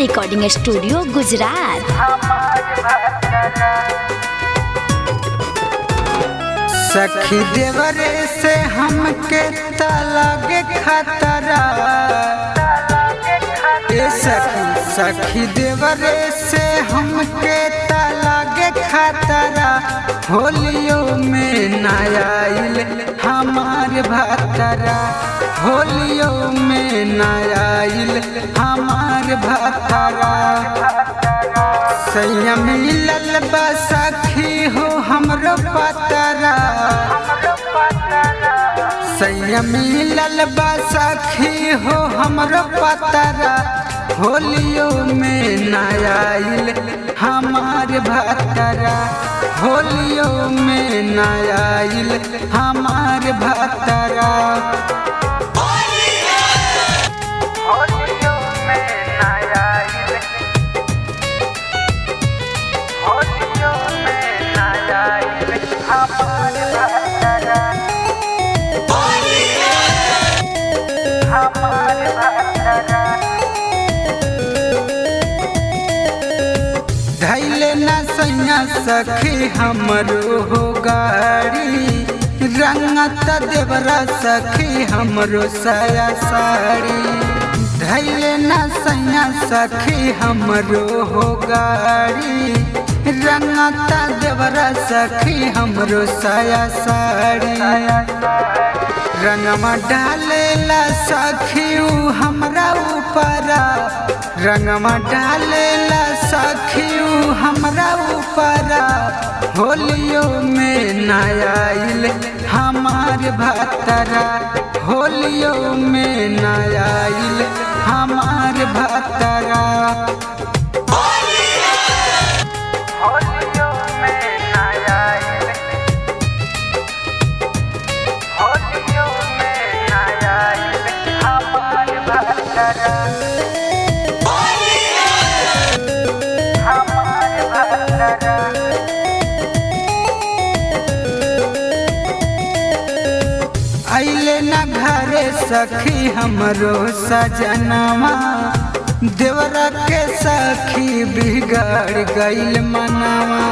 Recording studio Gujarat. सखी देवरे से हमके तलागे खतरा, ए सखी देवरे से हमके तलागे खतरा। होलियों में नयाइल हमार भतरा, होलियों में नयाइल हमार भतरा। संयम मिलल बा सखी हो हमरो पतरा, संयम मिलल बा सखी हो हमरो पतरा। होलियों में नयाइल हमार भतरा, होलियों में नयाइल हमार भतरा। धैले न सैया सखी हमरो हो गाड़ी, रंगत देवरा सखी हमरो साया साड़ी। धैले न सैया सखी हमरो हो गाड़ी, रंगत देवरा सखी हमरो साया साड़ी। रंगमा डालेला सखी उ हमरा ऊपरा, रंगमा डालेला सखी उ हमरा ऊपरा। होलियों में नयाइल हमार भतरा, होलियों में नयाइल हमार भतरा। आइले न घरे सखी हमरो सजनवा, देवरा के सखी बिगड़ गइल मनवा।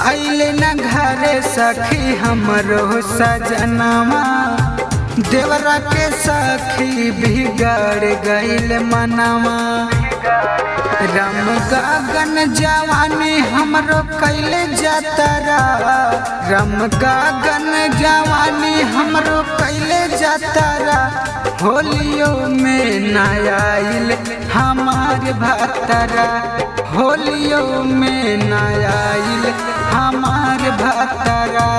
आइले न घरे सखी हमरो सजनवा, देवरा के सखी बिगड़ गइल मनवा। रम गागन जवानी हमरो कैले जतरा, रम गागन जवानी हमरो कैले जतरा। होलियों में नयाइल हमार भतरा, होलियों में नयाइल हमार भतरा।